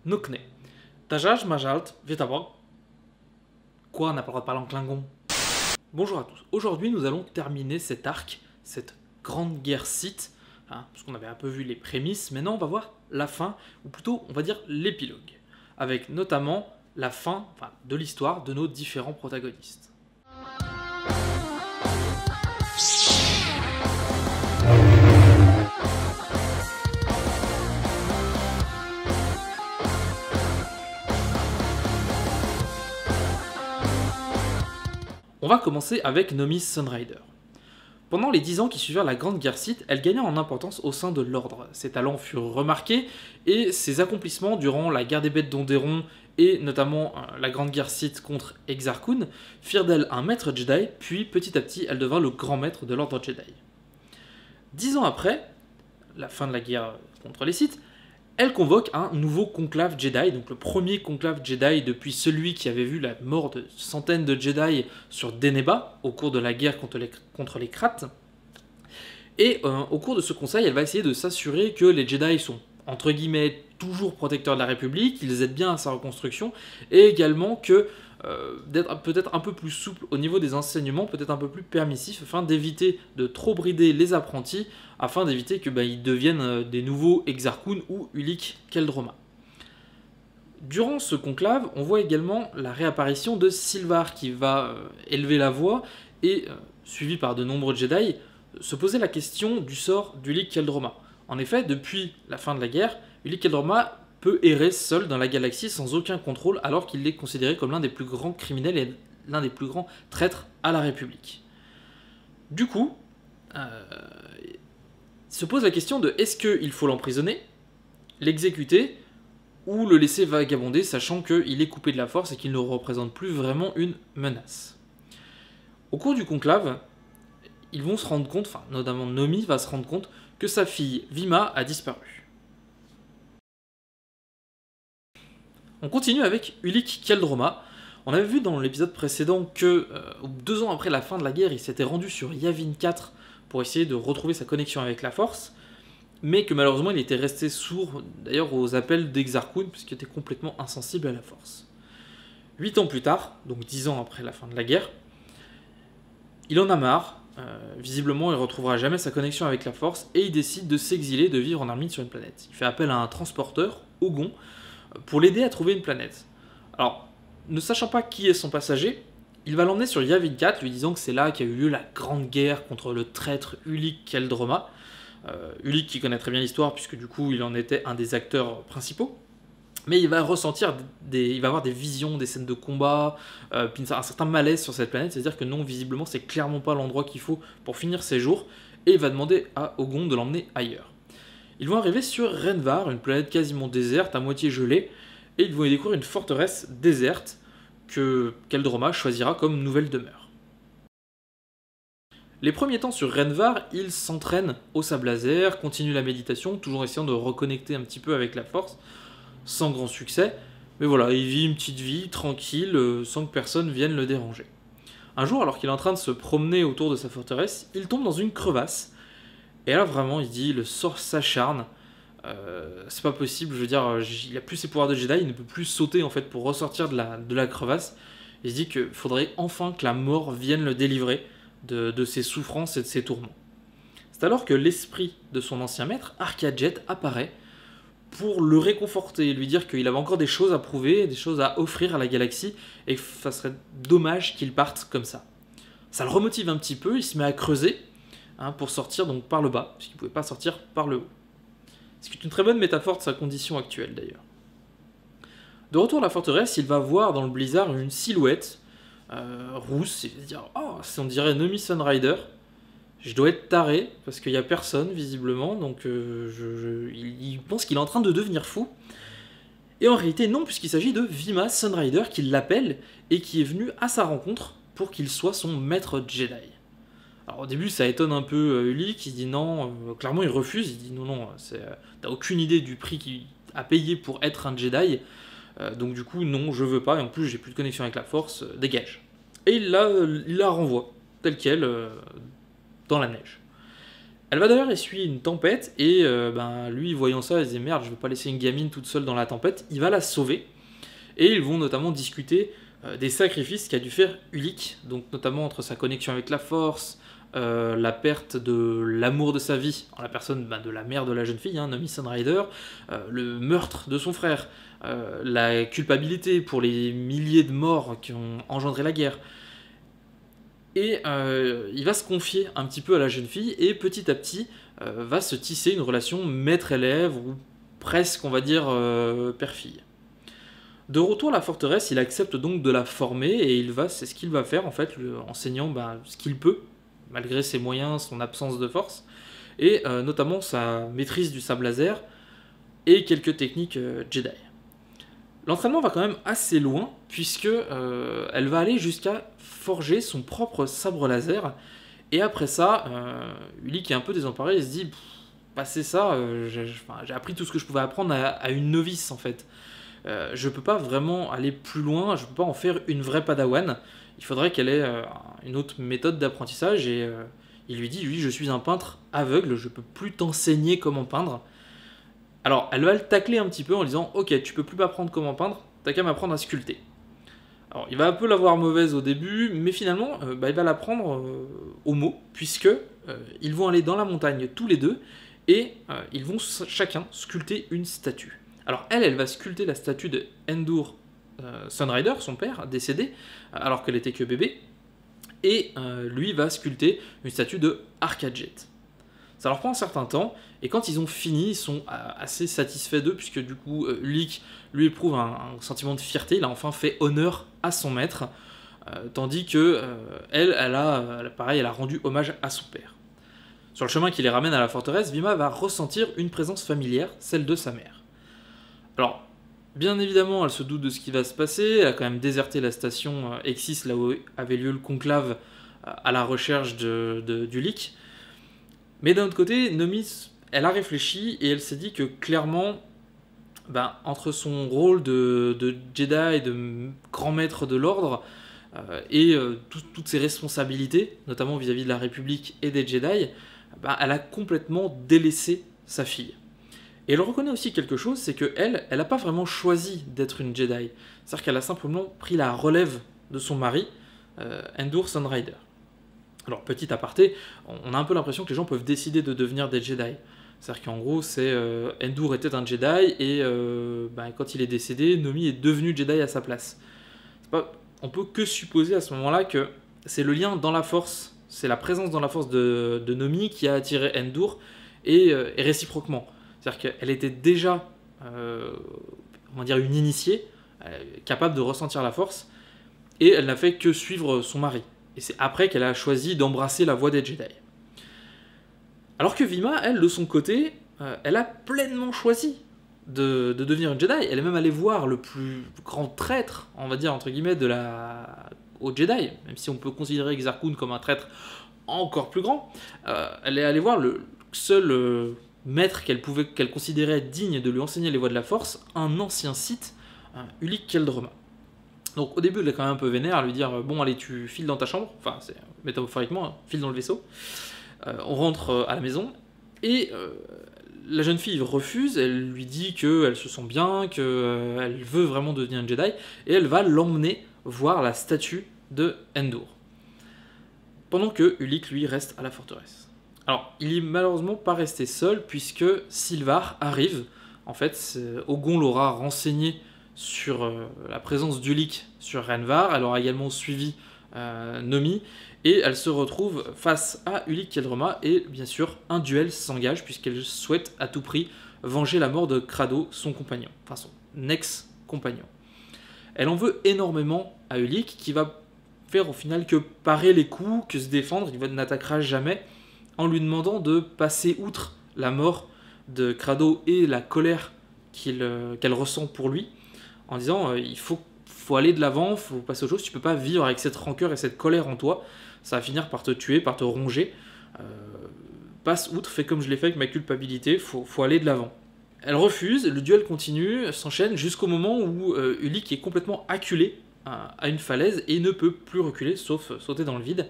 Nokne. Tajaj Majalt, Vetabog. Quoi, on n'a pas le droit de parler en Klingon? Bonjour à tous. Aujourd'hui, nous allons terminer cet arc, cette grande guerre Sith, parce qu'on avait un peu vu les prémices. Maintenant, on va voir la fin, ou plutôt, on va dire l'épilogue, avec notamment la fin de l'histoire de nos différents protagonistes. On va commencer avec Nomi Sunrider. Pendant les 10 ans qui suivirent la Grande Guerre Sith, elle gagna en importance au sein de l'Ordre. Ses talents furent remarqués et ses accomplissements durant la guerre des bêtes d'Onderon et notamment la Grande Guerre Sith contre Exar Kun firent d'elle un maître Jedi, puis petit à petit elle devint le grand maître de l'Ordre Jedi. 10 ans après, la fin de la guerre contre les Sith, elle convoque un nouveau conclave Jedi, donc le premier conclave Jedi depuis celui qui avait vu la mort de centaines de Jedi sur Deneba au cours de la guerre contre les Krath. Et au cours de ce conseil, elle va essayer de s'assurer que les Jedi sont, entre guillemets, toujours protecteurs de la République, qu'ils aident bien à sa reconstruction, et également que d'être peut-être un peu plus souple au niveau des enseignements, peut-être un peu plus permissif, afin d'éviter de trop brider les apprentis, afin d'éviter que ils deviennent des nouveaux Exar Kun ou Ulic Qel-Droma. Durant ce conclave, on voit également la réapparition de Sylvar qui va élever la voix et, suivi par de nombreux Jedi, se poser la question du sort d'Ulic Qel-Droma. En effet, depuis la fin de la guerre, Ulic Qel-Droma peut errer seul dans la galaxie sans aucun contrôle alors qu'il est considéré comme l'un des plus grands criminels et l'un des plus grands traîtres à la République. Du coup, se pose la question de est-ce qu'il faut l'emprisonner, l'exécuter ou le laisser vagabonder sachant qu'il est coupé de la force et qu'il ne représente plus vraiment une menace. Au cours du conclave, ils vont se rendre compte, notamment Nomi va se rendre compte que sa fille Vima a disparu. On continue avec Ulic Qel-Droma. On avait vu dans l'épisode précédent que 2 ans après la fin de la guerre, il s'était rendu sur Yavin 4 pour essayer de retrouver sa connexion avec la Force, mais que malheureusement il était resté sourd d'ailleurs aux appels d'Exar Kun puisqu'il était complètement insensible à la Force. 8 ans plus tard, donc 10 ans après la fin de la guerre, il en a marre, visiblement il ne retrouvera jamais sa connexion avec la Force et il décide de s'exiler, de vivre en ermite sur une planète. Il fait appel à un transporteur, Ogon, pour l'aider à trouver une planète. Alors, ne sachant pas qui est son passager, il va l'emmener sur Yavin 4, lui disant que c'est là qu'a eu lieu la grande guerre contre le traître Ulic Qel-Droma. Ulic qui connaît très bien l'histoire, puisque du coup il en était un des acteurs principaux. Mais il va ressentir, il va avoir des visions, des scènes de combat, puis un certain malaise sur cette planète, c'est-à-dire que non, visiblement c'est clairement pas l'endroit qu'il faut pour finir ses jours, et il va demander à Ogon de l'emmener ailleurs. Ils vont arriver sur Renvar, une planète quasiment déserte, à moitié gelée, et ils vont y découvrir une forteresse déserte que Qel-Droma choisira comme nouvelle demeure. Les premiers temps sur Renvar, il s'entraîne au sable laser, continue la méditation, toujours essayant de reconnecter un petit peu avec la Force, sans grand succès, mais voilà, il vit une petite vie tranquille, sans que personne vienne le déranger. Un jour, alors qu'il est en train de se promener autour de sa forteresse, il tombe dans une crevasse, et là, vraiment, il dit, le sort s'acharne, c'est pas possible, je veux dire, il a plus ses pouvoirs de Jedi, il ne peut plus sauter, en fait, pour ressortir de la crevasse. Il se dit qu'il faudrait enfin que la mort vienne le délivrer de ses souffrances et de ses tourments. C'est alors que l'esprit de son ancien maître, Arca-Jet, apparaît pour le réconforter, lui dire qu'il avait encore des choses à prouver, des choses à offrir à la galaxie, et que ça serait dommage qu'il parte comme ça. Ça le remotive un petit peu, il se met à creuser, pour sortir donc par le bas, puisqu'il ne pouvait pas sortir par le haut. Ce qui est une très bonne métaphore de sa condition actuelle d'ailleurs. De retour à la forteresse, il va voir dans le blizzard une silhouette rousse, et il va dire « Oh, on dirait Nomi Sunrider, je dois être taré, parce qu'il n'y a personne visiblement, donc il pense qu'il est en train de devenir fou. » Et en réalité non, puisqu'il s'agit de Vima Sunrider qui l'appelle et qui est venu à sa rencontre pour qu'il soit son maître Jedi. Alors au début ça étonne un peu Ulic, il dit non, clairement il refuse, il dit non, t'as aucune idée du prix qu'il a payé pour être un Jedi, donc du coup non, je veux pas, et en plus j'ai plus de connexion avec la Force, dégage. Et il la renvoie, telle qu'elle, dans la neige. Elle va d'ailleurs essuyer une tempête, et lui, voyant ça, elle se dit merde, je vais pas laisser une gamine toute seule dans la tempête, il va la sauver, et ils vont notamment discuter des sacrifices qu'a dû faire Ulik, donc notamment entre sa connexion avec la Force, la perte de l'amour de sa vie, en la personne de la mère de la jeune fille, Nomi Sunrider, le meurtre de son frère, la culpabilité pour les milliers de morts qui ont engendré la guerre. Et il va se confier un petit peu à la jeune fille, et petit à petit va se tisser une relation maître-élève, ou presque, on va dire, père-fille. De retour à la forteresse, il accepte donc de la former, et c'est ce qu'il va faire en fait, enseignant ce qu'il peut, malgré ses moyens, son absence de force, et notamment sa maîtrise du sabre laser, et quelques techniques Jedi. L'entraînement va quand même assez loin, puisque elle va aller jusqu'à forger son propre sabre laser, et après ça, Ulik qui est un peu désemparé, il se dit, passer ça, j'ai appris tout ce que je pouvais apprendre à une novice en fait. Je peux pas vraiment aller plus loin, je peux pas en faire une vraie padawan, il faudrait qu'elle ait une autre méthode d'apprentissage, et il lui dit, oui, je suis un peintre aveugle, je peux plus t'enseigner comment peindre. Alors, elle va le tacler un petit peu en lui disant, ok, tu peux plus m'apprendre comment peindre, t'as qu'à m'apprendre à sculpter. Alors, il va un peu l'avoir mauvaise au début, mais finalement, il va l'apprendre au mot, puisque ils vont aller dans la montagne tous les deux, et ils vont chacun sculpter une statue. Alors, elle va sculpter la statue de Endur Sunrider, son père, décédé, alors qu'elle était que bébé, et lui va sculpter une statue de Arcajet. Ça leur prend un certain temps, et quand ils ont fini, ils sont assez satisfaits d'eux, puisque du coup, Ulik lui éprouve un sentiment de fierté, il a enfin fait honneur à son maître, tandis que elle a rendu hommage à son père. Sur le chemin qui les ramène à la forteresse, Vima va ressentir une présence familière, celle de sa mère. Alors, bien évidemment, elle se doute de ce qui va se passer, elle a quand même déserté la station Exis, là où avait lieu le conclave, à la recherche d'Ulik. Mais d'un autre côté, Nomi, elle a réfléchi, et elle s'est dit que clairement, entre son rôle de Jedi et de grand maître de l'ordre, et toutes ses responsabilités, notamment vis-à-vis de la République et des Jedi, elle a complètement délaissé sa fille. Et elle reconnaît aussi quelque chose, c'est qu'elle n'a pas vraiment choisi d'être une Jedi. C'est-à-dire qu'elle a simplement pris la relève de son mari, Endur Sunrider. Alors, petit aparté, on a un peu l'impression que les gens peuvent décider de devenir des Jedi. C'est-à-dire qu'en gros, Endur était un Jedi, et quand il est décédé, Nomi est devenu Jedi à sa place. On peut que supposer à ce moment-là que c'est le lien dans la Force, c'est la présence dans la Force de Nomi qui a attiré Endur, et réciproquement. C'est-à-dire qu'elle était déjà, une initiée, capable de ressentir la Force, et elle n'a fait que suivre son mari. Et c'est après qu'elle a choisi d'embrasser la voie des Jedi. Alors que Vima, elle, de son côté, elle a pleinement choisi de devenir une Jedi. Elle est même allée voir le plus grand traître, on va dire, entre guillemets, au Jedi, même si on peut considérer Exar Kun comme un traître encore plus grand. Elle est allée voir le seul maître qu'elle considérait digne de lui enseigner les voies de la Force, un ancien Sith, Ulik Qel-Droma. Donc au début, elle est quand même un peu vénère, à lui dire bon, allez, tu files dans ta chambre, enfin, c'est métaphoriquement, file dans le vaisseau. On rentre à la maison, et la jeune fille refuse, elle lui dit qu'elle se sent bien, qu'elle veut vraiment devenir une Jedi, et elle va l'emmener voir la statue de Endur. Pendant que Ulik, lui, reste à la forteresse. Alors, il est malheureusement pas resté seul, puisque Sylvar arrive. En fait, Ogon l'aura renseigné sur la présence d'Ulik sur Renvar. Elle aura également suivi Nomi, et elle se retrouve face à Ulik Qel-Droma, et bien sûr, un duel s'engage, puisqu'elle souhaite à tout prix venger la mort de Crado, son compagnon, enfin son ex-compagnon. Elle en veut énormément à Ulik, qui va faire au final que parer les coups, que se défendre, il n'attaquera jamais, en lui demandant de passer outre la mort de Crado et la colère qu'elle ressent pour lui, en disant il faut aller de l'avant, il faut passer aux choses, tu peux pas vivre avec cette rancœur et cette colère en toi, ça va finir par te tuer, par te ronger, passe outre, fais comme je l'ai fait avec ma culpabilité, faut aller de l'avant. Elle refuse, le duel continue, s'enchaîne jusqu'au moment où Ulik est complètement acculé à une falaise et ne peut plus reculer, sauf sauter dans le vide.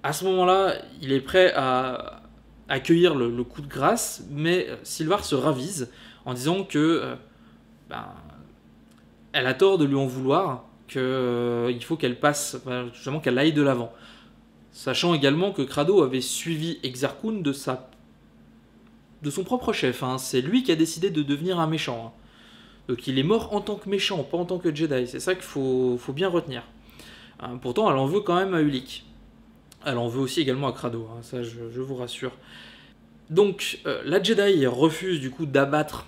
À ce moment-là, il est prêt à accueillir le coup de grâce, mais Sylvar se ravise en disant que elle a tort de lui en vouloir, qu'il faut qu'elle passe, justement qu'elle aille de l'avant. Sachant également que Crado avait suivi Exarchun de son propre chef. Hein. C'est lui qui a décidé de devenir un méchant. Hein. Donc il est mort en tant que méchant, pas en tant que Jedi. C'est ça qu'il faut bien retenir. Hein, pourtant, elle en veut quand même à Ulic. Elle en veut aussi également à Crado. Hein, ça, je vous rassure. Donc, la Jedi refuse du coup d'abattre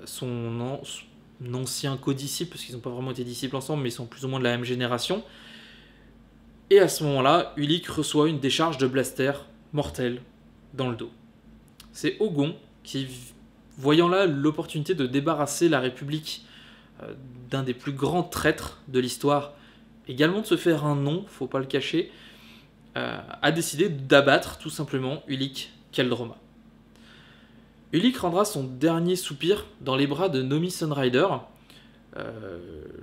son ancien codisciple, parce qu'ils n'ont pas vraiment été disciples ensemble, mais ils sont plus ou moins de la même génération. Et à ce moment-là, Ulic reçoit une décharge de blaster mortelle dans le dos. C'est Ogon qui, voyant là l'opportunité de débarrasser la République d'un des plus grands traîtres de l'histoire, également de se faire un nom, faut pas le cacher, a décidé d'abattre tout simplement Ulic Qel-Droma. Ulic rendra son dernier soupir dans les bras de Nomi Sunrider,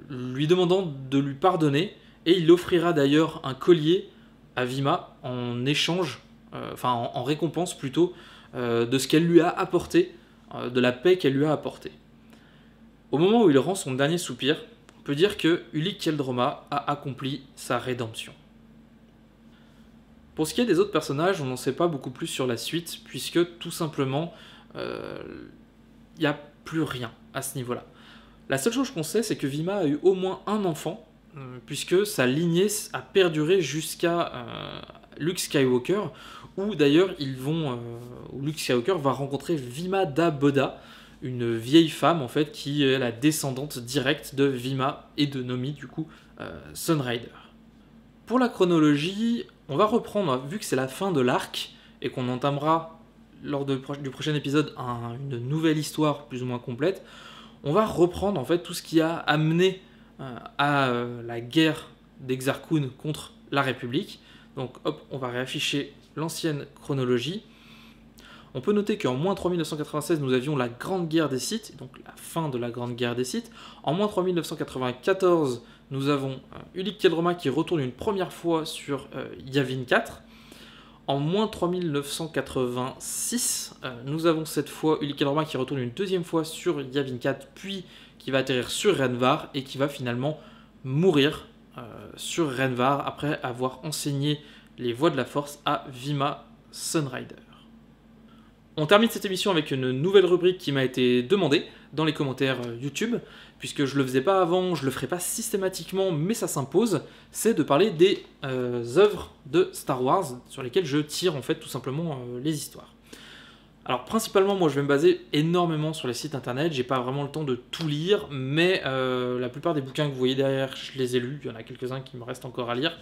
lui demandant de lui pardonner, et il offrira d'ailleurs un collier à Vima en échange, en récompense plutôt, de ce qu'elle lui a apporté, de la paix qu'elle lui a apportée. Au moment où il rend son dernier soupir, on peut dire que Ulic Qel-Droma a accompli sa rédemption. Pour ce qui est des autres personnages, on n'en sait pas beaucoup plus sur la suite, puisque tout simplement, il n'y a plus rien à ce niveau-là. La seule chose qu'on sait, c'est que Vima a eu au moins un enfant, puisque sa lignée a perduré jusqu'à Luke Skywalker, où d'ailleurs Luke Skywalker va rencontrer Vima Da Boda, une vieille femme en fait qui est la descendante directe de Vima et de Nomi, du coup Sunrider. Pour la chronologie, on va reprendre, vu que c'est la fin de l'arc et qu'on entamera lors du prochain épisode une nouvelle histoire plus ou moins complète, on va reprendre en fait tout ce qui a amené à la guerre d'Exarchun contre la République. Donc hop, on va réafficher l'ancienne chronologie. On peut noter qu'en moins 3996, nous avions la Grande Guerre des Sith, donc la fin de la Grande Guerre des Sith. En moins 3994, nous avons Ulic Qel-Droma qui retourne une première fois sur Yavin 4. En moins 3986, nous avons cette fois Ulic Qel-Droma qui retourne une deuxième fois sur Yavin 4, puis qui va atterrir sur Renvar et qui va finalement mourir sur Renvar après avoir enseigné les voies de la force à Vima Sunrider. On termine cette émission avec une nouvelle rubrique qui m'a été demandée dans les commentaires YouTube, puisque je ne le faisais pas avant, je ne le ferai pas systématiquement, mais ça s'impose, c'est de parler des œuvres de Star Wars sur lesquelles je tire en fait tout simplement les histoires. Alors principalement, moi je vais me baser énormément sur les sites internet, j'ai pas vraiment le temps de tout lire, mais la plupart des bouquins que vous voyez derrière, je les ai lus, il y en a quelques-uns qui me restent encore à lire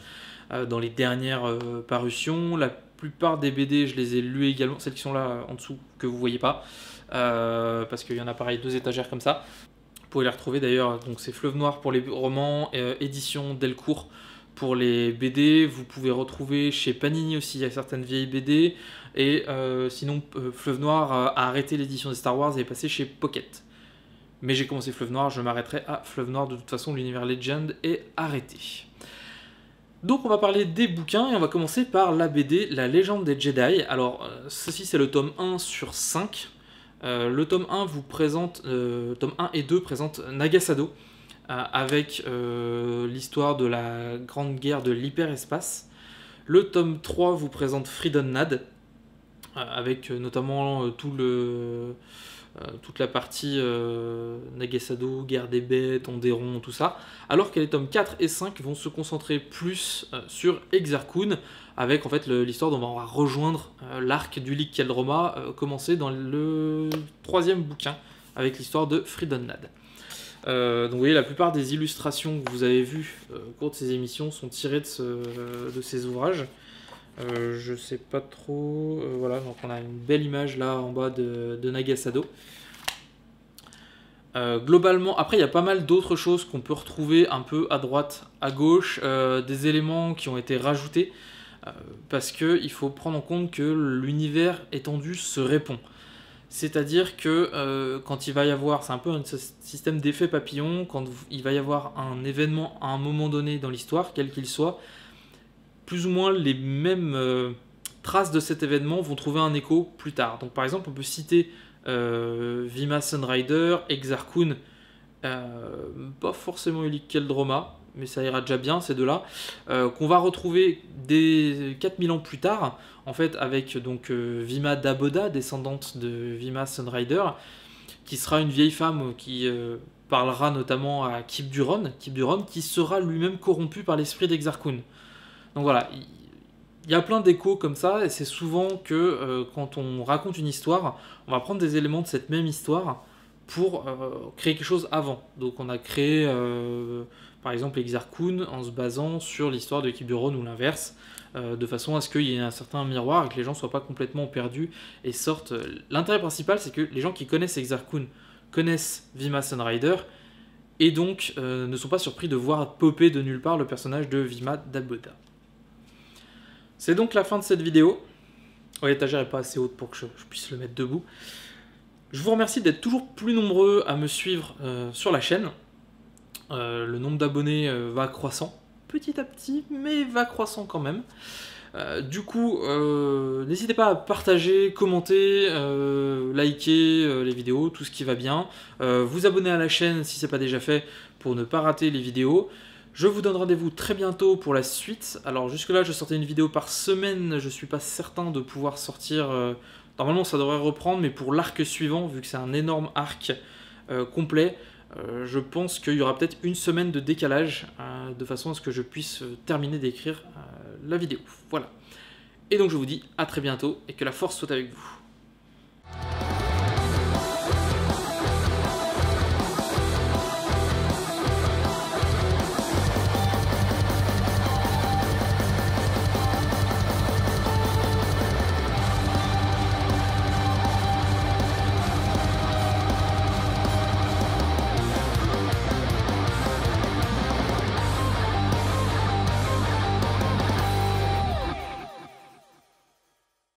dans les dernières parutions. La plupart des BD, je les ai lus également, celles qui sont là en dessous, que vous voyez pas, parce qu'il y en a pareil 2 étagères comme ça. Vous pouvez les retrouver d'ailleurs, donc c'est Fleuve Noir pour les romans, édition Delcourt pour les BD. Vous pouvez retrouver chez Panini aussi, il y a certaines vieilles BD. Et sinon, Fleuve Noir a arrêté l'édition des Star Wars et est passé chez Pocket. Mais j'ai commencé Fleuve Noir, je m'arrêterai à Fleuve Noir. De toute façon, l'univers Legend est arrêté. Donc on va parler des bouquins et on va commencer par la BD La Légende des Jedi. Alors ceci c'est le tome 1 sur 5. Le tome 1 vous présente, tome 1 et 2 présentent Nagasado avec l'histoire de la grande guerre de l'hyperespace. Le tome 3 vous présente Freedon Nad avec notamment toute la partie Nagasado, guerre des bêtes, Onderon, tout ça, alors que les tomes 4 et 5 vont se concentrer plus sur Exarchun, avec en fait l'histoire dont on va rejoindre l'arc d'Ulic Qel-Droma, commencé dans le 3e bouquin, avec l'histoire de Freedon Nad. Donc vous voyez, la plupart des illustrations que vous avez vues au cours de ces émissions sont tirées de ces ouvrages. Je sais pas trop, voilà, donc on a une belle image là en bas de Nagasado. Globalement, après il y a pas mal d'autres choses qu'on peut retrouver un peu à droite, à gauche, des éléments qui ont été rajoutés, parce qu'il faut prendre en compte que l'univers étendu se répond. C'est-à-dire que quand il va y avoir, c'est un peu un système d'effet papillon, quand il va y avoir un événement à un moment donné dans l'histoire, quel qu'il soit, plus ou moins les mêmes traces de cet événement vont trouver un écho plus tard. Donc par exemple, on peut citer Vima Sunrider, Exarchun, pas forcément Ulik Keldroma, mais ça ira déjà bien ces deux-là, qu'on va retrouver des 4000 ans plus tard, en fait, avec donc Vima Daboda, descendante de Vima Sunrider, qui sera une vieille femme qui parlera notamment à Kyp Duron, qui sera lui-même corrompu par l'esprit d'Exarchun. Donc voilà, il y a plein d'échos comme ça, et c'est souvent que quand on raconte une histoire, on va prendre des éléments de cette même histoire pour créer quelque chose avant. Donc on a créé par exemple Exarchun en se basant sur l'histoire de Kyp Duron ou l'inverse, de façon à ce qu'il y ait un certain miroir et que les gens ne soient pas complètement perdus et sortent. L'intérêt principal, c'est que les gens qui connaissent Exarchun connaissent Vima Sunrider et donc ne sont pas surpris de voir popper de nulle part le personnage de Vima Daboda. C'est donc la fin de cette vidéo. Oh, l'étagère n'est pas assez haute pour que je puisse le mettre debout. Je vous remercie d'être toujours plus nombreux à me suivre sur la chaîne. Le nombre d'abonnés va croissant, petit à petit, mais va croissant quand même. Du coup, n'hésitez pas à partager, commenter, liker les vidéos, tout ce qui va bien. Vous abonner à la chaîne si ce n'est pas déjà fait pour ne pas rater les vidéos. Je vous donne rendez-vous très bientôt pour la suite. Alors jusque là je sortais une vidéo par semaine, je ne suis pas certain de pouvoir sortir... Normalement ça devrait reprendre, mais pour l'arc suivant, vu que c'est un énorme arc complet, je pense qu'il y aura peut-être une semaine de décalage, de façon à ce que je puisse terminer d'écrire la vidéo. Voilà. Et donc je vous dis à très bientôt, et que la force soit avec vous.